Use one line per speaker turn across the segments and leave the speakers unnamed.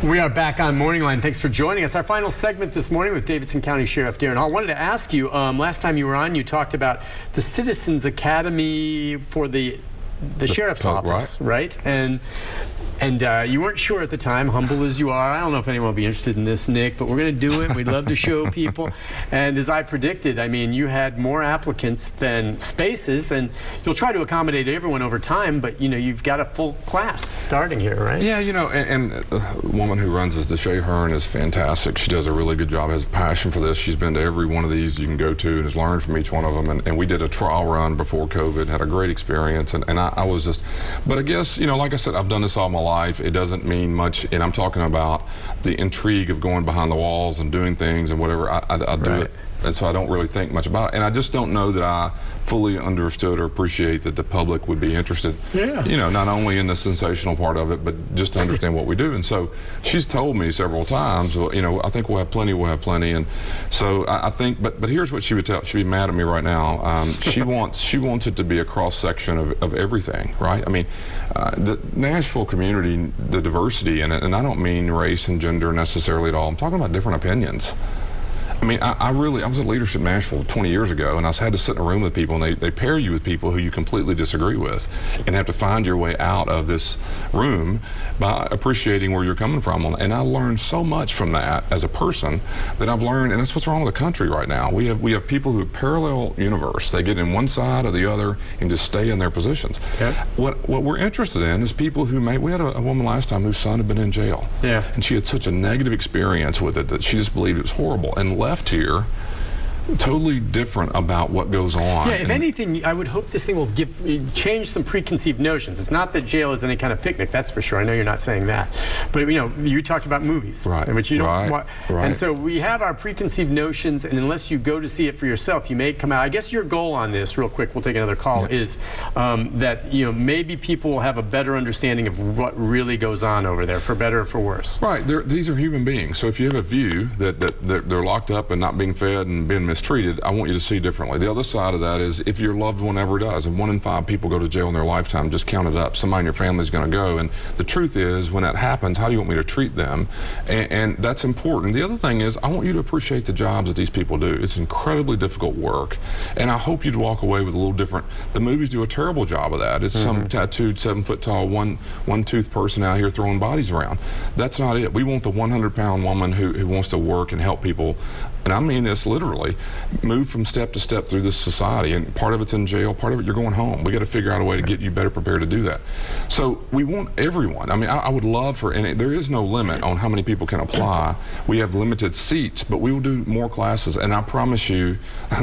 We are back on Morning Line. Thanks for joining us. Our final segment this morning with Davidson County Sheriff Daron Hall. I wanted to ask you, last time you were on, you talked about the Citizens Academy for the Sheriff's Office, right? And you weren't sure at the time, humble as you are. I don't know if anyone will be interested in this, Nick, but we're going to do it. We'd love to show people. And as I predicted, I mean, you had more applicants than spaces, and you'll try to accommodate everyone over time, but, you know, you've got a full class starting here, right?
Yeah, you know, and the woman who runs this, Deshae Hearn, is fantastic. She does a really good job, has a passion for this. She's been to every one of these you can go to and has learned from each one of them. And we did a trial run before COVID, had a great experience, and I was just, but I guess, you know, like I said, I've done this all my life. It doesn't mean much, and I'm talking about the intrigue of going behind the walls and doing things and whatever. I do it, and so I don't really think much about it. And I just don't know that I fully understood or appreciate that the public would be interested, you know, not only in the sensational part of it, but just to understand what we do. And so she's told me several times, well, you know, I think we'll have plenty. And so I think, but here's what she would tell, she'd be mad at me right now. She wants it to be a cross section of everything, right? I mean, the Nashville community, the diversity in it, and I don't mean race and gender necessarily at all. I'm talking about different opinions. I mean, I was at Leadership Nashville 20 years ago, and I had to sit in a room with people, and they pair you with people who you completely disagree with, and have to find your way out of this room by appreciating where you're coming from. And I learned so much from that as a person that I've learned, and that's what's wrong with the country right now. We have people who parallel universe. They get in one side or the other and just stay in their positions. Yep. What we're interested in is people who we had a woman last time whose son had been in jail. Yeah. And she had such a negative experience with it that she just believed it was horrible, and left here totally different about what goes on.
Yeah, if anything, I would hope this thing will change some preconceived notions. It's not that jail is any kind of picnic, that's for sure. I know you're not saying that. But, you know, you talked about movies. Right. Which you don't want. Right. And so we have our preconceived notions, and unless you go to see it for yourself, you may come out. I guess your goal on this, real quick, we'll take another call, is that, you know, maybe people will have a better understanding of what really goes on over there, for better or for worse.
Right. These are human beings. So if you have a view that they're locked up and not being fed and being mistreated, I want you to see differently. The other side of that is if your loved one ever does, and 1 in 5 people go to jail in their lifetime, just count it up. Somebody in your family is going to go, and the truth is, when that happens, how do you want me to treat them? And that's important. The other thing is, I want you to appreciate the jobs that these people do. It's incredibly difficult work, and I hope you'd walk away with a little different. The movies do a terrible job of that. It's some tattooed, 7-foot-tall, one-tooth person out here throwing bodies around. That's not it. We want the 100-pound woman who wants to work and help people, and I mean this literally, move from step to step through this society. And part of it's in jail, part of it you're going home. We got to figure out a way to get you better prepared to do that. So we want everyone. I mean, I would love for, and there is no limit on how many people can apply. We have limited seats, but we will do more classes. And I promise you,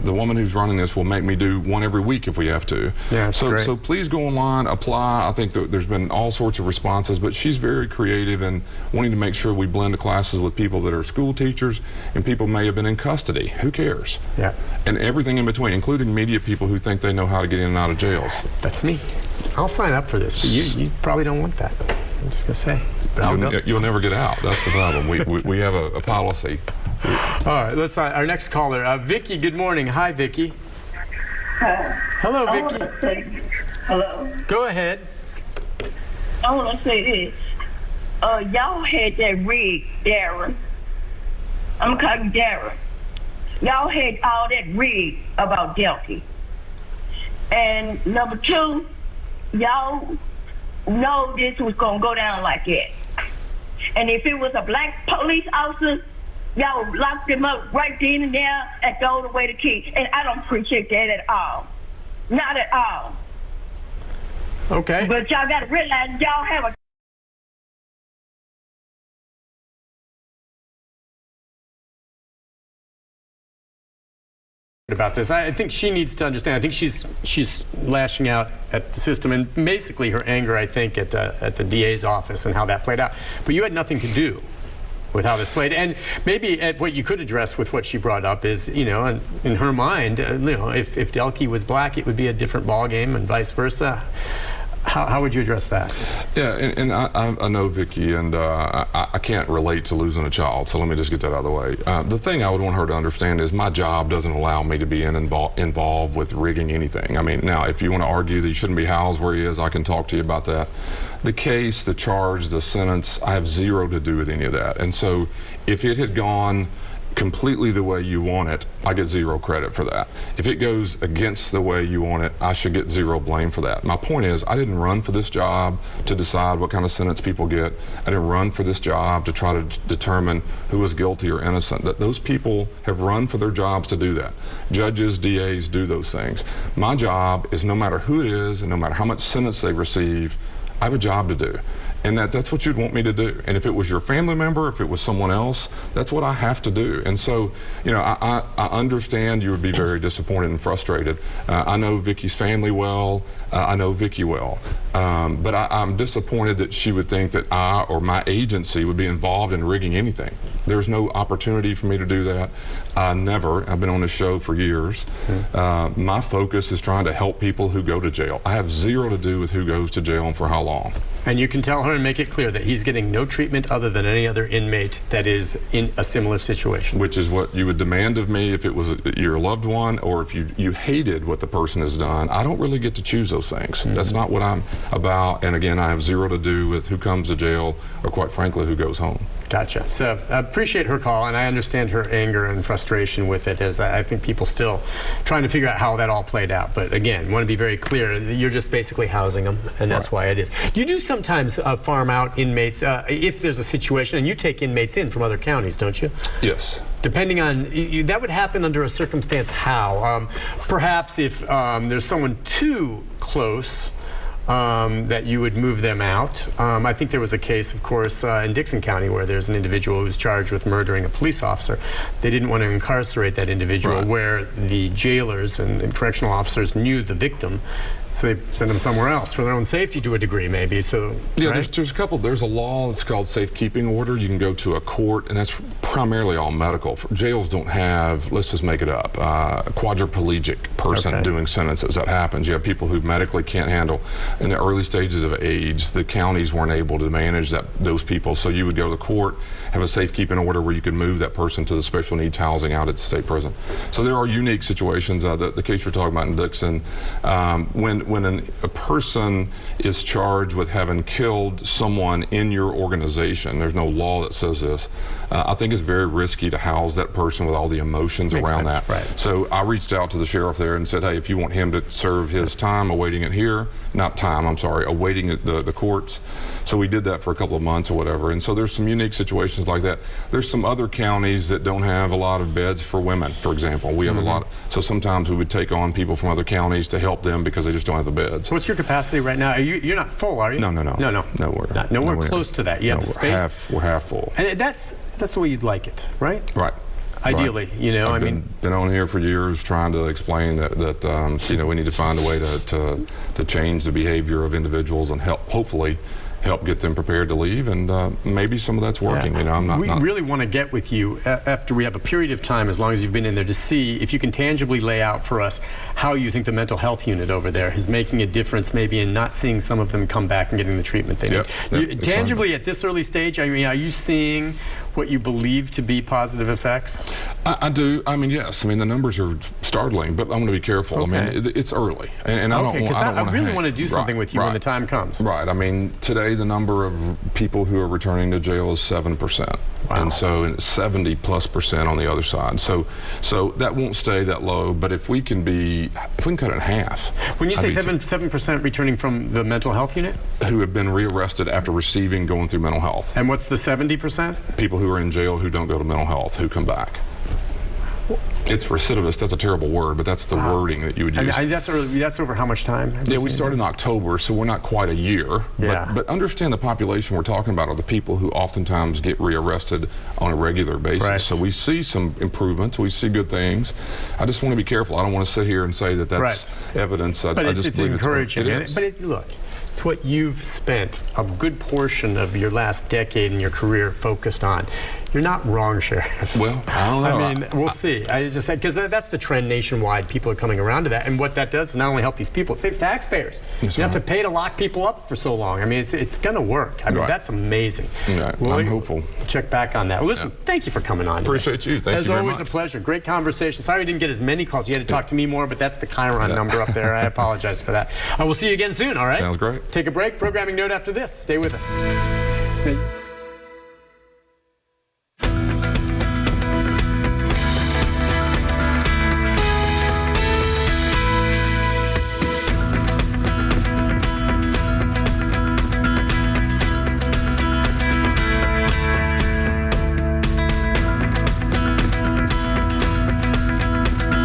the woman who's running this will make me do one every week if we have to. Yeah, so please go online, apply. I think there's been all sorts of responses, but she's very creative and wanting to make sure we blend the classes with people that are school teachers and people may have been in custody. Who cares? Yeah. And everything in between, including media people who think they know how to get in and out of jails.
That's me. I'll sign up for this, but you probably don't want that. I'm just gonna say. But
you'll never get out. That's the problem. We have a policy.
All right. Let's our next caller, Vicky. Good morning. Hi, Vicky. Hello, Vicky.
Hello.
Go ahead.
I want to say this. Y'all had that rig, Daron. I'm calling Daron. Y'all had all that rig about Delky. And number 2, y'all know this was going to go down like that. And if it was a black police officer, y'all locked him up right then and there and throw away the key. And I don't appreciate that at all. Not at all.
Okay.
But y'all got to realize y'all have a
about this. I think she needs to understand. I think she's lashing out at the system, and basically her anger, I think, at the DA's office and how that played out. But you had nothing to do with how this played. And maybe what you could address with what she brought up is, you know, in her mind, you know, if Delky was black, it would be a different ball game, and vice versa. How would you address that?
Yeah, and I know Vicki, and I can't relate to losing a child, so let me just get that out of the way. The thing I would want her to understand is my job doesn't allow me to be involved with rigging anything. I mean, now, if you want to argue that he shouldn't be housed where he is, I can talk to you about that. The case, the charge, the sentence, I have zero to do with any of that. And so if it had gone completely the way you want it, I get zero credit for that. If it goes against the way you want it, I should get zero blame for that. My point is, I didn't run for this job to decide what kind of sentence people get. I didn't run for this job to try to determine who was guilty or innocent. That those people have run for their jobs to do that. Judges, DAs do those things. My job is, no matter who it is and no matter how much sentence they receive, I have a job to do. And that's what you'd want me to do. And if it was your family member, if it was someone else, that's what I have to do. And so, you know, I understand you would be very disappointed and frustrated. I know Vicki's family well. I know Vicki well. But I'm disappointed that she would think that I or my agency would be involved in rigging anything. There's no opportunity for me to do that. Never. I've been on this show for years. My focus is trying to help people who go to jail. I have zero to do with who goes to jail and for how long.
And you can tell her and make it clear that he's getting no treatment other than any other inmate that is in a similar situation.
Which is what you would demand of me if it was your loved one, or if you hated what the person has done. I don't really get to choose those things. That's not what I'm about. And again, I have zero to do with who comes to jail or, quite frankly, who goes home.
Gotcha. So I appreciate her call, and I understand her anger and frustration with it, as I think people still trying to figure out how that all played out. But again, want to be very clear, you're just basically housing them, and that's why it is. You do sometimes farm out inmates if there's a situation, and you take inmates in from other counties, don't you?
Yes.
Depending on, that would happen under a circumstance how? Perhaps if there's someone too close, that you would move them out. I think there was a case, of course, in Davidson County where there's an individual who was charged with murdering a police officer. They didn't want to incarcerate that individual, where the jailers and correctional officers knew the victim, so they sent them somewhere else for their own safety to a degree, maybe. So
yeah, there's a couple. There's a law that's called safekeeping order. You can go to a court, and that's primarily all medical. Jails don't have, let's just make it up, a quadriplegic person doing sentences. That happens. You have people who medically can't handle. In the early stages of age, the counties weren't able to manage those people, so you would go to court, have a safekeeping order where you could move that person to the special needs housing out at the state prison. So there are unique situations. The case you're talking about in Dixon, when a person is charged with having killed someone in your organization, there's no law that says this. I think it's very risky to house that person with all the emotions around that.
Right.
So I reached out to the sheriff there and said, hey, if you want him to serve his time awaiting it here, awaiting the courts. So we did that for a couple of months or whatever. And so there's some unique situations like that. There's some other counties that don't have a lot of beds for women, for example. We have a lot. So sometimes we would take on people from other counties to help them because they just don't have the beds.
What's your capacity right now? You're not full, are you?
No.
Nowhere close to that. You have the space?
We're half full.
And that's the way you'd like it, right?
Right.
Ideally, you know,
I've been on here for years trying to explain that you know, we need to find a way to change the behavior of individuals and hopefully help get them prepared to leave, and maybe some of that's working.
Yeah.
You know, I'm not.
We really want to get with you after we have a period of time, as long as you've been in there, to see if you can tangibly lay out for us how you think the mental health unit over there is making a difference, maybe in not seeing some of them come back and getting the treatment they need. Tangibly, at this early stage, I mean, are you seeing what you believe to be positive effects?
I do. I mean, yes. I mean, the numbers are startling, but I'm going to be careful.
Okay.
I mean, it's early, and I don't want.
I really want to do something with you when the time comes.
Right. I mean, today the number of people who are returning to jail is 7%, and so it's 70+% on the other side. So that won't stay that low. But if we can cut it in half.
When you say 7% returning from the mental health unit,
who have been rearrested after going through mental health.
And what's the 70%?
People who are in jail who don't go to mental health, who come back. It's recidivist. That's a terrible word, but that's the wording that you would use.
That's over how much time?
Yeah, we started in October, so we're not quite a year.
Yeah.
But understand the population we're talking about are the people who oftentimes get rearrested on a regular basis.
Right.
So we see some improvements. We see good things. I just want to be careful. I don't want to sit here and say that that's evidence.
But it's encouraging.
But
look, it's what you've spent a good portion of your last decade in your career focused on. You're not wrong, Sheriff.
Well, I don't know.
I mean, we'll see. I just because that's the trend nationwide. People are coming around to that, and what that does is not only help these people, it saves taxpayers.
That's
you don't
right.
have to pay to lock people up for so long. I mean, it's going to work. I mean,
Right.
that's amazing.
Right.
Well,
I'm hopeful.
Check back on that. Well, listen, thank you for coming on today.
Appreciate you. Thank
As
you very
always,
much.
a pleasure. Great conversation. Sorry we didn't get as many calls. You had to talk to me more, but that's the Chiron number up there. I apologize for that. We'll see you again soon. All right.
Sounds great.
Take a break. Programming note after this. Stay with us.